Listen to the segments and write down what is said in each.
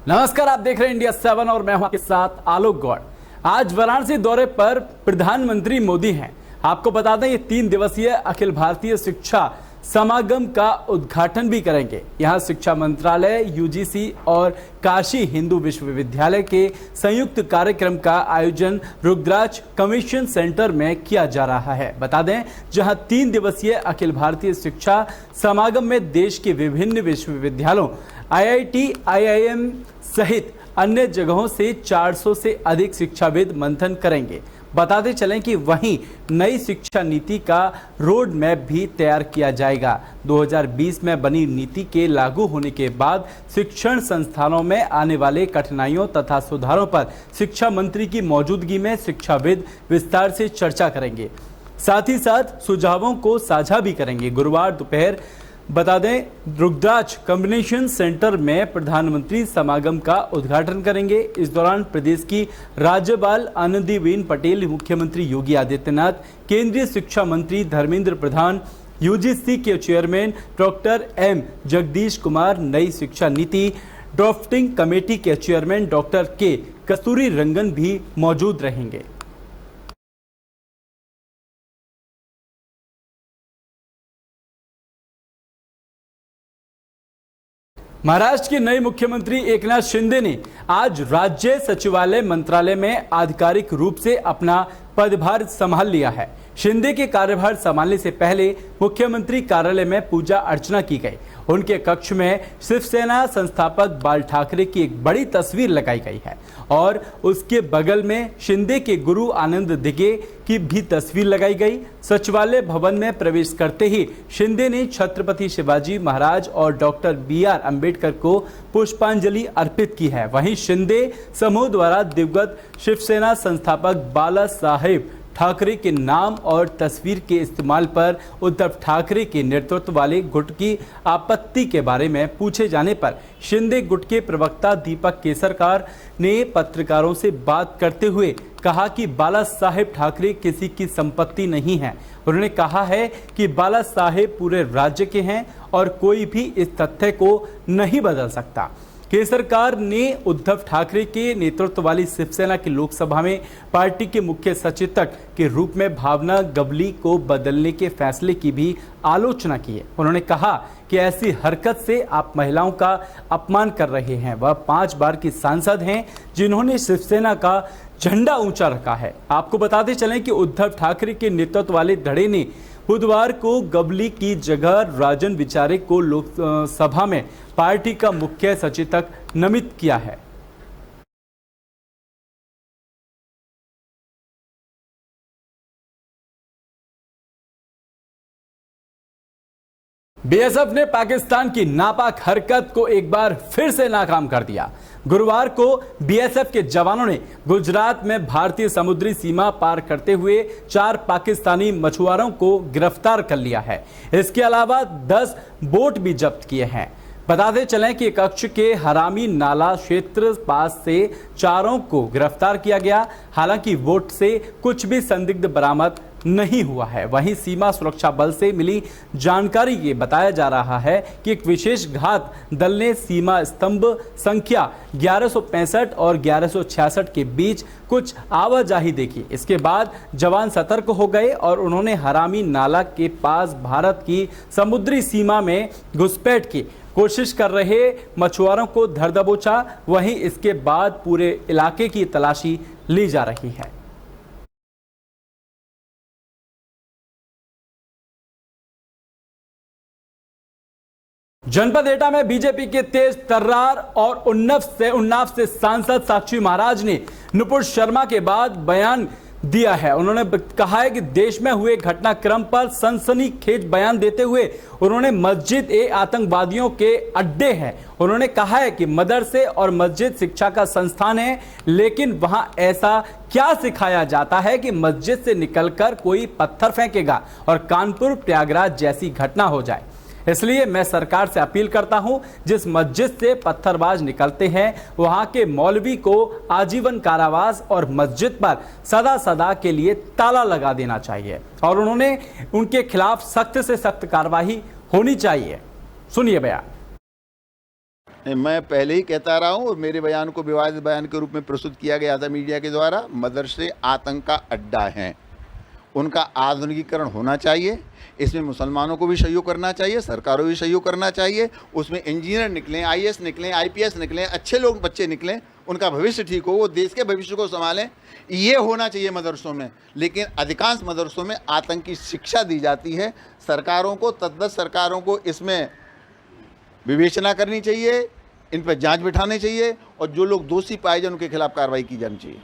नमस्कार, आप देख रहे हैं इंडिया 7 और मैं हूं आपके साथ आलोक गौड़। आज वाराणसी दौरे पर प्रधानमंत्री मोदी हैं। आपको बता दें, ये 3 दिवसीय अखिल भारतीय शिक्षा समागम का उद्घाटन भी करेंगे। यहां शिक्षा मंत्रालय, यूजीसी और काशी हिंदू विश्वविद्यालय के संयुक्त कार्यक्रम का आयोजन रुद्राक्ष कन्वेंशन सेंटर में किया जा रहा है। बता दें, जहां 3 दिवसीय अखिल भारतीय शिक्षा समागम में देश के विभिन्न विश्वविद्यालयों, IIT, IIM सहित अन्य जगहों से 400 से अधिक शिक्षाविद मंथन करेंगे। बताते चलें कि वहीं नई शिक्षा नीति का रोड मैप भी तैयार किया जाएगा। 2020 में बनी नीति के लागू होने के बाद शिक्षण संस्थानों में आने वाले कठिनाइयों तथा सुधारों पर शिक्षा मंत्री की मौजूदगी में शिक्षाविद विस्तार से चर्चा करेंगे। साथ ही साथ सुझावों को साझा भी करेंगे। गुरुवार दोपहर बता दें, रुद्राक्ष कन्वेंशन सेंटर में प्रधानमंत्री समागम का उद्घाटन करेंगे। इस दौरान प्रदेश की राज्यपाल आनंदीबेन पटेल, मुख्यमंत्री योगी आदित्यनाथ, केंद्रीय शिक्षा मंत्री धर्मेंद्र प्रधान, यूजीसी के chairman doctor M Jagdish Kumar, नई शिक्षा नीति ड्राफ्टिंग कमेटी के चेयरमैन डॉक्टर K कस्तूरीरंगन भी मौजूद रहेंगे। महाराष्ट्र के नए मुख्यमंत्री एकनाथ शिंदे ने आज राज्य सचिवालय मंत्रालय में आधिकारिक रूप से अपना पदभार संभाल लिया है। शिंदे के कार्यभार संभालने से पहले मुख्यमंत्री कार्यालय में पूजा अर्चना की गई। उनके कक्ष में शिवसेना संस्थापक बाल ठाकरे की एक बड़ी तस्वीर लगाई गई है और उसके बगल में शिंदे के गुरु आनंद दिघे की भी तस्वीर लगाई गई। सचिवालय भवन में प्रवेश करते ही शिंदे ने छत्रपति शिवाजी महाराज और डॉक्टर BR अम्बेडकर को पुष्पांजलि अर्पित की है। वहीं शिंदे समूह द्वारा दिवंगत शिवसेना संस्थापक बाला साहेब ठाकरे के नाम और तस्वीर के इस्तेमाल पर उद्धव ठाकरे के नेतृत्व वाले गुट की आपत्ति के बारे में पूछे जाने पर शिंदे गुट के प्रवक्ता दीपक केसरकर ने पत्रकारों से बात करते हुए कहा कि बाला साहेब ठाकरे किसी की संपत्ति नहीं है। उन्होंने कहा है कि बाला साहेब पूरे राज्य के हैं और कोई भी इस तथ्य को नहीं बदल सकता। केसरकर ने उद्धव ठाकरे के नेतृत्व वाली शिवसेना की लोकसभा में पार्टी के मुख्य सचेतक के रूप में भावना गवली को बदलने के फैसले की भी आलोचना की है। उन्होंने कहा कि ऐसी हरकत से आप महिलाओं का अपमान कर रहे हैं। वह 5 बार की सांसद हैं जिन्होंने शिवसेना का झंडा ऊंचा रखा है। आपको बताते चलें कि उद्धव ठाकरे के नेतृत्व वाले धड़े ने बुधवार को गवली की जगह राजन विचारे को लोकसभा में पार्टी का मुख्य सचेतक नामित किया है। BSF ने पाकिस्तान की नापाक हरकत को एक बार फिर से नाकाम कर दिया। गुरुवार को BSF के जवानों ने गुजरात में भारतीय समुद्री सीमा पार करते हुए 4 पाकिस्तानी मछुआरों को गिरफ्तार कर लिया है। इसके अलावा 10 बोट भी जब्त किए हैं। बताते चलें कि कच्छ के हरामी नाला क्षेत्र पास से 4 को गिरफ्तार किया गया। हालांकि बोट से कुछ भी संदिग्ध बरामद नहीं हुआ है। वहीं सीमा सुरक्षा बल से मिली जानकारी ये बताया जा रहा है कि एक विशेष घात दल ने सीमा स्तंभ संख्या 1165 और 1166 के बीच कुछ आवाजाही देखी। इसके बाद जवान सतर्क हो गए और उन्होंने हरामी नाला के पास भारत की समुद्री सीमा में घुसपैठ की कोशिश कर रहे मछुआरों को धर दबोचा। वहीं इसके बाद पूरे इलाके की तलाशी ली जा रही है। जनपद एटा में बीजेपी के तेज तर्रार और उन्नाव से सांसद साक्षी महाराज ने नुपुर शर्मा के बाद बयान दिया है। उन्होंने कहा है कि देश में हुए घटनाक्रम पर सनसनीखेज बयान देते हुए उन्होंने मस्जिद आतंकवादियों के अड्डे हैं। उन्होंने कहा है कि मदरसे और मस्जिद शिक्षा का संस्थान है, लेकिन वहां ऐसा क्या सिखाया जाता है कि मस्जिद से निकलकर कोई पत्थर फेंकेगा और कानपुर प्रयागराज जैसी घटना हो जाए। इसलिए मैं सरकार से अपील करता हूं, जिस मस्जिद से पत्थरबाज निकलते हैं वहां के मौलवी को आजीवन कारावास और मस्जिद पर सदा के लिए ताला लगा देना चाहिए और उन्होंने उनके खिलाफ सख्त से सख्त कार्रवाई होनी चाहिए। सुनिए बयान। मैं पहले ही कहता रहा हूँ और मेरे बयान को विवादित बयान के रूप में प्रस्तुत किया गया था मीडिया के द्वारा। मदरसे आतंक का अड्डा हैं, उनका आधुनिकीकरण होना चाहिए। इसमें मुसलमानों को भी सहयोग करना चाहिए, सरकारों को भी सहयोग करना चाहिए। उसमें इंजीनियर निकलें, आईएएस निकलें, आईपीएस निकलें, अच्छे लोग बच्चे निकलें, उनका भविष्य ठीक हो, वो देश के भविष्य को संभालें। ये होना चाहिए मदरसों में। लेकिन अधिकांश मदरसों में आतंक की शिक्षा दी जाती है। सरकारों को, तद्दत सरकारों को इसमें विवेचना करनी चाहिए, इन पर जांच बिठानी चाहिए और जो लोग दोषी पाए जाए उनके खिलाफ कार्रवाई की जानी चाहिए।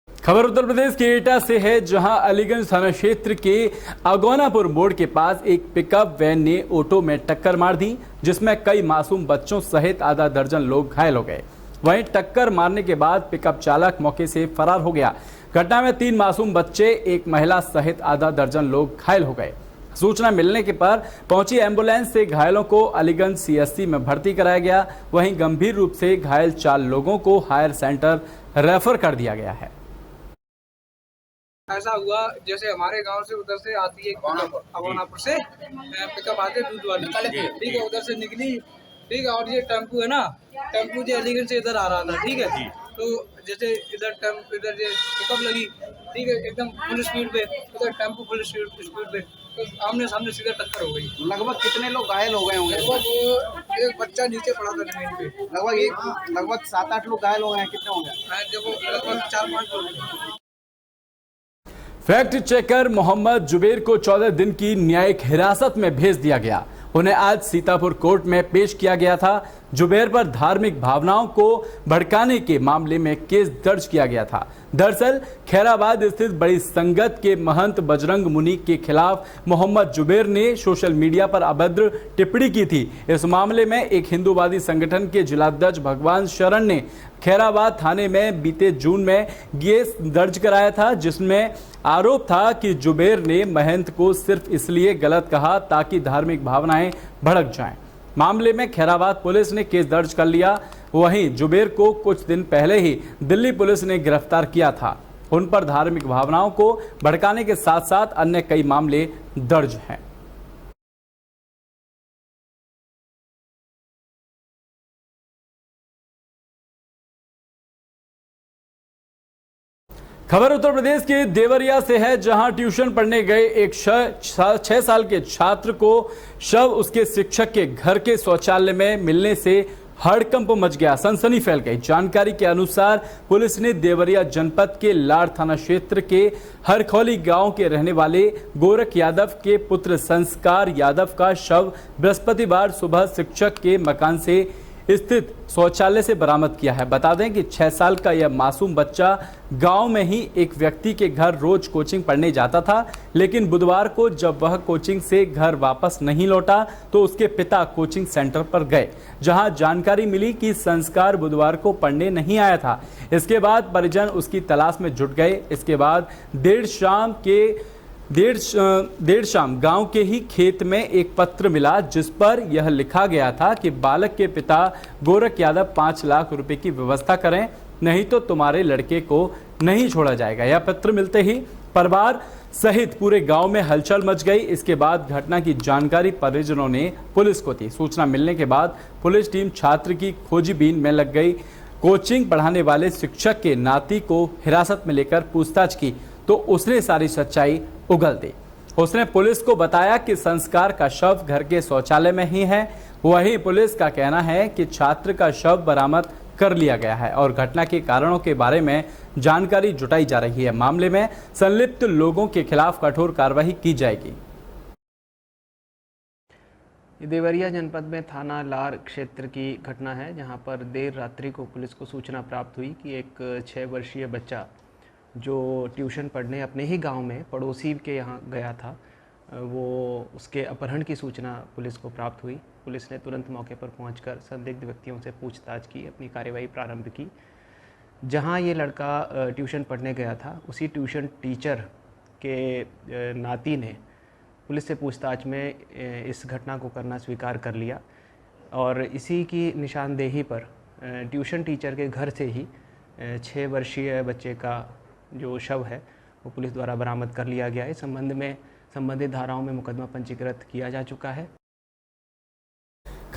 खबर उत्तर प्रदेश के एटा से है, जहां अलीगंज थाना क्षेत्र के अगौनापुर मोड़ के पास एक पिकअप वैन ने ऑटो में टक्कर मार दी, जिसमें कई मासूम बच्चों सहित आधा दर्जन लोग घायल हो गए। वहीं टक्कर मारने के बाद पिकअप चालक मौके से फरार हो गया। घटना में 3 मासूम बच्चे, एक महिला सहित आधा दर्जन लोग घायल हो गए। सूचना मिलने के पर पहुंची एम्बुलेंस से घायलों को अलीगंज सीएससी में भर्ती कराया गया। वहीं गंभीर रूप से घायल 4 लोगों को हायर सेंटर रेफर कर दिया गया है। ऐसा हुआ जैसे हमारे गांव से उधर से आती है अगौनापुर से पिकअप आते दूध वाली, ठीक है, उधर से निकली, ठीक है, और ये टेम्पू है ना, टेम्पू जो अलीगंज से इधर आ रहा था, ठीक है, तो जैसे इधर ये पिकअप लगी, ठीक है, एकदम फुल स्पीड पे, उधर टेम्पू फुल स्पीड पे, तो आमने सामने सीधा टक्कर हो गई। लगभग कितने लोग घायल हो गए होंगे? लगभग एक बच्चा नीचे पड़ा था जमीन पे। लगभग 7-8 लोग घायल हो गए हैं। कितने होंगे? देखो लगभग 4-5 लोग। फैक्ट चेकर मोहम्मद जुबेर को 14 दिन की न्यायिक हिरासत में भेज दिया गया। उन्हें आज सीतापुर कोर्ट में पेश किया गया था। जुबेर पर धार्मिक भावनाओं को भड़काने के मामले में केस दर्ज किया गया था। दरअसल खैराबाद स्थित बड़ी संगत के महंत बजरंग मुनि के खिलाफ मोहम्मद जुबेर ने सोशल मीडिया पर अभद्र टिप्पणी की थी। इस मामले में एक हिंदूवादी संगठन के जिलाध्यक्ष भगवान शरण ने खैराबाद थाने में बीते जून में केस दर्ज कराया था, जिसमें आरोप था कि जुबेर ने महंत को सिर्फ इसलिए गलत कहा ताकि धार्मिक भावनाएं भड़क जाएं। मामले में खैराबाद पुलिस ने केस दर्ज कर लिया। वहीं जुबेर को कुछ दिन पहले ही दिल्ली पुलिस ने गिरफ्तार किया था। उन पर धार्मिक भावनाओं को भड़काने के साथ साथ अन्य कई मामले दर्ज हैं। खबर उत्तर प्रदेश के देवरिया से है, जहां ट्यूशन पढ़ने गए एक 6 साल के छात्र को शव उसके शिक्षक के घर के शौचालय में मिलने से हड़कंप मच गया, सनसनी फैल गई। जानकारी के अनुसार पुलिस ने देवरिया जनपद के लाड़ थाना क्षेत्र के हरखौली गांव के रहने वाले गोरख यादव के पुत्र संस्कार यादव का शव बृहस्पतिवार सुबह शिक्षक के मकान से स्थित शौचालय से बरामद किया है। बता दें कि 6 साल का यह मासूम बच्चा गांव में ही एक व्यक्ति के घर रोज कोचिंग पढ़ने जाता था, लेकिन बुधवार को जब वह कोचिंग से घर वापस नहीं लौटा तो उसके पिता कोचिंग सेंटर पर गए, जहां जानकारी मिली कि संस्कार बुधवार को पढ़ने नहीं आया था। इसके बाद परिजन उसकी तलाश में जुट गए। इसके बाद देर शाम गांव के ही खेत में एक पत्र मिला, जिस पर यह लिखा गया था कि बालक के पिता गोरख यादव 5 लाख रुपए की व्यवस्था करें, नहीं तो तुम्हारे लड़के को नहीं छोड़ा जाएगा। यह पत्र मिलते ही परिवार सहित पूरे गांव में हलचल मच गई। इसके बाद घटना की जानकारी परिजनों ने पुलिस को दी। सूचना मिलने के बाद पुलिस टीम छात्र की खोजबीन में लग गई। कोचिंग पढ़ाने वाले शिक्षक के नाती को हिरासत में लेकर पूछताछ की तो उसने सारी सच्चाई उगल दी। उसने पुलिस को बताया कि संस्कार का शव घर के शौचालय में ही है। वहीं पुलिस का कहना है कि छात्र का शव बरामद कर लिया गया है और घटना के कारणों के बारे में जानकारी जुटाई जा रही है। मामले में संलिप्त लोगों के खिलाफ कठोर कार्रवाई की जाएगी। देवरिया जनपद में थाना लार क्षेत्र की घटना है, जहां पर देर रात्रि को पुलिस को सूचना प्राप्त हुई कि एक 6 वर्षीय बच्चा जो ट्यूशन पढ़ने अपने ही गांव में पड़ोसी के यहाँ गया था, वो उसके अपहरण की सूचना पुलिस को प्राप्त हुई। पुलिस ने तुरंत मौके पर पहुंचकर संदिग्ध व्यक्तियों से पूछताछ की, अपनी कार्रवाई प्रारंभ की। जहां ये लड़का ट्यूशन पढ़ने गया था, उसी ट्यूशन टीचर के नाती ने पुलिस से पूछताछ में इस घटना को करना स्वीकार कर लिया और इसी की निशानदेही पर ट्यूशन टीचर के घर से ही 6 वर्षीय बच्चे का जो शव है वो पुलिस द्वारा बरामद कर लिया गया है। इस संबंध में संबंधित धाराओं में मुकदमा पंजीकृत किया जा चुका है।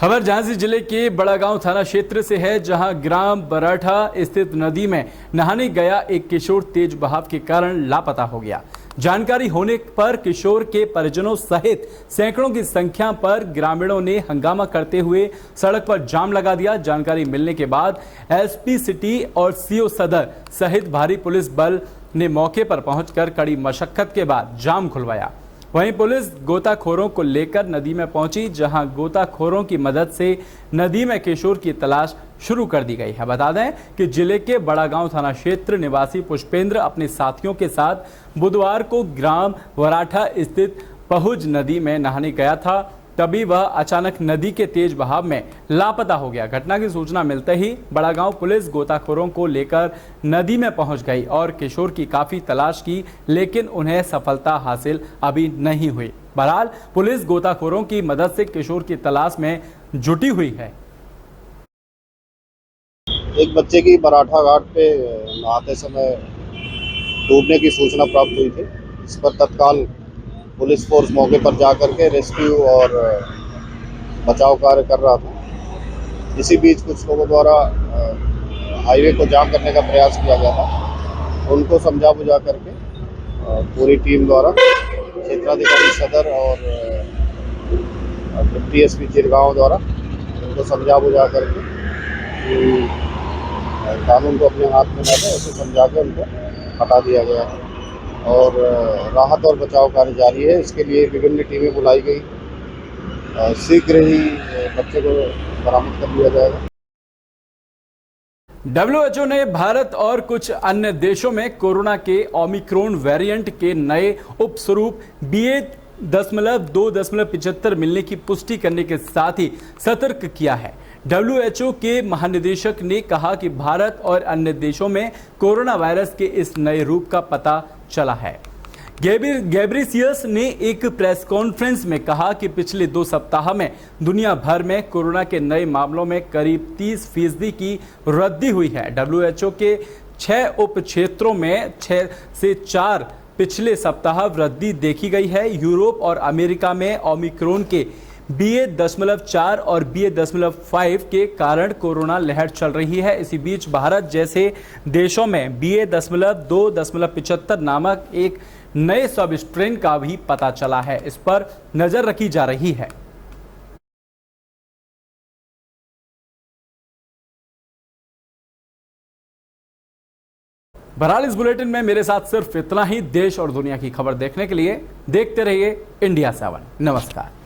खबर झांसी जिले के बड़ागांव थाना क्षेत्र से है, जहां ग्राम बराठा स्थित नदी में नहाने गया एक किशोर तेज बहाव के कारण लापता हो गया। जानकारी होने पर किशोर के परिजनों सहित सैकड़ों की संख्या पर ग्रामीणों ने हंगामा करते हुए सड़क पर जाम लगा दिया। जानकारी मिलने के बाद एसपी सिटी और सीओ सदर सहित भारी पुलिस बल ने मौके पर पहुंचकर कड़ी मशक्कत के बाद जाम खुलवाया। वहीं पुलिस गोताखोरों को लेकर नदी में पहुंची, जहां गोताखोरों की मदद से नदी में किशोर की तलाश शुरू कर दी गई है। बता दें कि जिले के बड़ागांव थाना क्षेत्र निवासी पुष्पेंद्र अपने साथियों के साथ बुधवार को ग्राम वराठा स्थित पहुज नदी में नहाने गया था, तभी वह अचानक नदी के तेज बहाव में लापता हो गया। घटना की सूचना मिलते ही बड़ागांव पुलिस गोताखोरों को लेकर नदी में पहुंच गई और किशोर की काफी तलाश की, लेकिन उन्हें सफलता हासिल अभी नहीं हुई। बहरहाल पुलिस गोताखोरों की मदद से किशोर की तलाश में जुटी हुई है। एक बच्चे की बराठा घाट पे नहाते समय डूबने की सूचना प्राप्त हुई थी। इस पर तत्काल पुलिस फोर्स मौके पर जाकर के रेस्क्यू और बचाव कार्य कर रहा था। इसी बीच कुछ लोगों द्वारा हाईवे को जाम करने का प्रयास किया गया था। उनको समझा बुझा करके पूरी टीम द्वारा क्षेत्राधिकारी सदर और डिप्टी एसपी चिरगांव द्वारा उनको समझा बुझा करके कानून को अपने हाथ में न ले, उसे समझा के उनको हटा दिया गया है और राहत और बचाव कार्य जारी है। इसके लिए विभिन्न टीमें बुलाई गई। शीघ्र ही बच्चे को बरामद कर लिया जाएगा। WHO ने भारत और कुछ अन्य देशों में कोरोना के ओमिक्रॉन वेरिएंट के नए उपस्वरूप BA.2.75 मिलने की पुष्टि करने के साथ ही सतर्क किया है। WHO के महानिदेशक ने कहा कि भारत और अन्य देशों में कोरोना वायरस के इस नए रूप का पता चला है। गैब्रिसियस ने एक प्रेस कॉन्फ्रेंस में कहा कि पिछले 2 सप्ताह में दुनिया भर में कोरोना के नए मामलों में करीब 30% की वृद्धि हुई है। WHO के 6 उप क्षेत्रों में 6 से 4 पिछले सप्ताह वृद्धि देखी गई है। यूरोप और अमेरिका में ओमिक्रॉन के BA.4 और BA.5 के कारण कोरोना लहर चल रही है। इसी बीच भारत जैसे देशों में BA.2.75 नामक एक नए सब स्ट्रेन का भी पता चला है। इस पर नजर रखी जा रही है। बहरहाल इस बुलेटिन में मेरे साथ सिर्फ इतना ही। देश और दुनिया की खबर देखने के लिए देखते रहिए इंडिया 7। नमस्कार।